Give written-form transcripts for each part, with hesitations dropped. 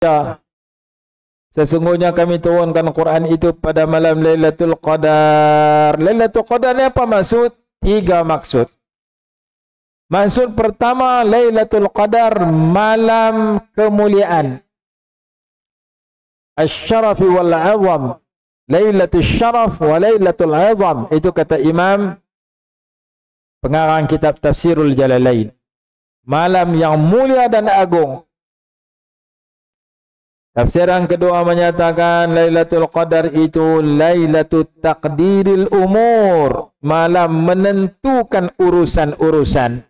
baca, sesungguhnya kami turunkan Quran itu pada malam Lailatul Qadar. Lailatul Qadar ni apa maksud? 3 maksud. Maksud pertama, Lailatul Qadar malam kemuliaan. Asy-syarafi wal 'azam. Lailatul syaraf wa Lailatul 'azam. Itu kata Imam pengarang kitab Tafsirul Jalalain. Malam yang mulia dan agung. Tafsiran kedua menyatakan Lailatul Qadar itu Lailatul Taqdiril Umur. Malam menentukan urusan-urusan.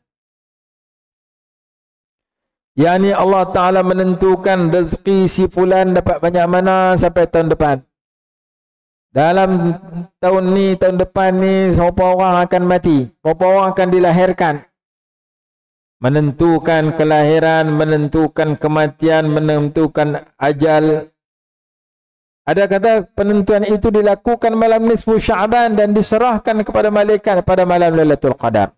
Yani Allah Ta'ala menentukan rezeki si fulan dapat banyak mana sampai tahun depan. Dalam tahun ni, tahun depan ni, berapa orang akan mati, berapa orang akan dilahirkan. Menentukan kelahiran, menentukan kematian, menentukan ajal. Ada kata penentuan itu dilakukan malam nisfu Sya'ban dan diserahkan kepada malaikat pada malam Lailatul Qadar.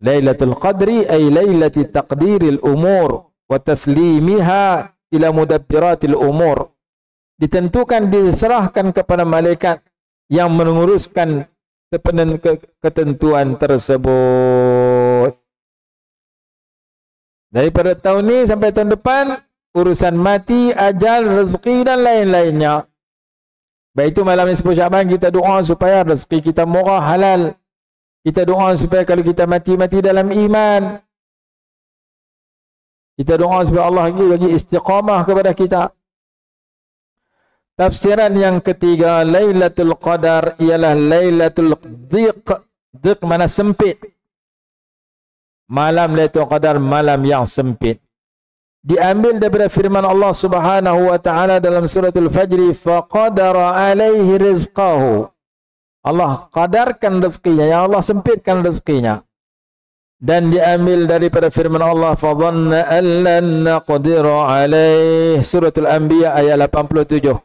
Lailatul Qadri ay lailati taqdiril umur wa taslimiha ila mudabbiratil umur. Ditentukan, diserahkan kepada malaikat yang menguruskan ketentuan tersebut. Daripada tahun ini sampai tahun depan, urusan mati, ajal, rezeki dan lain-lainnya. Baik itu malam nisfu Sya'ban kita doa supaya rezeki kita murah, halal. Kita doa supaya kalau kita mati dalam iman. Kita doa supaya Allah bagi istiqamah kepada kita. Tafsiran yang ketiga, Lailatul Qadar ialah Lailatul Dhiq. Dhiq mana sempit. Malam Lailatul Qadar malam yang sempit. Diambil daripada firman Allah Subhanahu wa taala dalam suratul Fajr, faqadara alaihi rizqahu. Allah qadarkan rezekinya, ya Allah sempitkan rezekinya. Dan diambil daripada firman Allah, fadhanna an lan naqdira alaihi, suratul Anbiya ayat 87.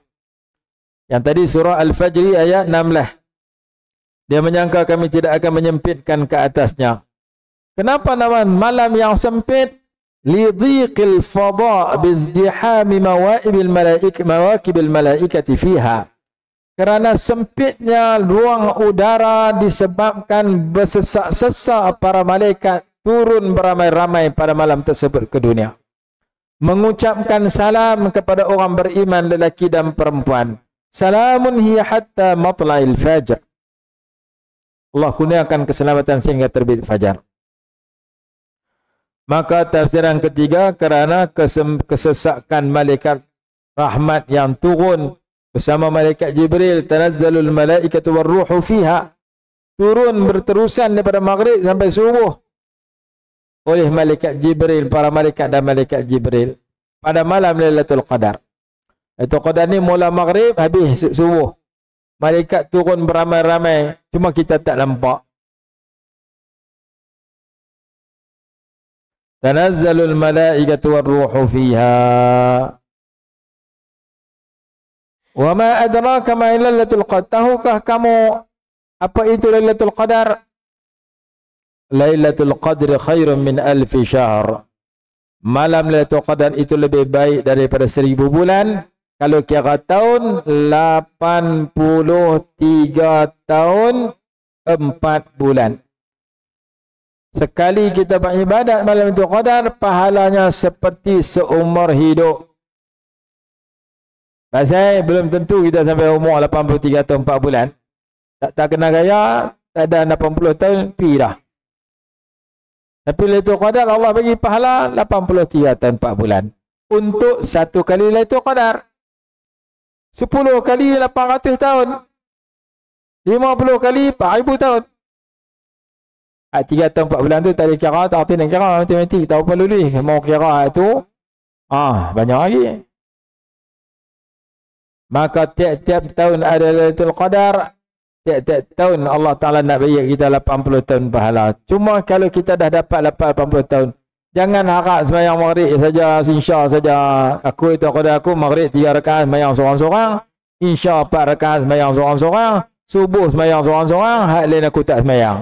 Yang tadi surah Al-Fajr ayat 16. Dia menyangka kami tidak akan menyempitkan ke atasnya. Kenapa nama malam yang sempit? Lidhiqil fadha' bizdihami mawakibil malaikati fiha. Kerana sempitnya ruang udara disebabkan bersesak-sesak para malaikat turun beramai-ramai pada malam tersebut ke dunia. Mengucapkan salam kepada orang beriman lelaki dan perempuan. Salamun hiya hatta matla'il fajr. Allah kurniakan keselamatan sehingga terbit fajar. Maka tafsiran ketiga, kerana kesesakan malaikat rahmat yang turun bersama malaikat Jibril, tanazzalul malaikatu warruhu fiha, turun berterusan daripada maghrib sampai subuh oleh malaikat Jibril, para malaikat dan malaikat Jibril pada malam Lailatul Qadar. Lailatul Qadar ni mula maghrib habis subuh. Malaikat turun beramai-ramai, cuma kita tak nampak. Tanazzalul malaikatu warruhu fiha. Wa ma adraka ma Lailatul Qadar. Tahukah kamu apa itu Lailatul Qadar? Lailatul Qadri khairun min alfi syahr. Malam Lailatul Qadar itu lebih baik daripada 1000 bulan. Kalau kira tahun, 83 tahun 4 bulan. Sekali kita beribadat malam Lailatul Qadar, pahalanya seperti seumur hidup. Pasal belum tentu kita sampai umur 83 tahun 4 bulan. Tak kena gaya, tak ada 80 tahun, pergi dah. Tapi Lailatul Qadar Allah bagi pahala 83 tahun 4 bulan. Untuk satu kali Lailatul Qadar. 10 kali 800 tahun. 50 kali 4000 tahun. 3 tahun 4 bulan tu tak ada kira, tak arti nak kira, matematik tak apa lulus. Mau kira tu, banyak lagi. Maka tiap-tiap tahun ada Lailatul Qadar. Tiap-tiap tahun Allah Ta'ala nak bagi kita 80 tahun pahala. Cuma kalau kita dah dapat 80 tahun, jangan harap sembahyang maghrib saja, insya saja. Aku itu kepada aku maghrib 3 rakaat sembahyang seorang-seorang, insya 4 rakaat sembahyang seorang-seorang, subuh sembahyang seorang-seorang, hak lain aku tak sembahyang.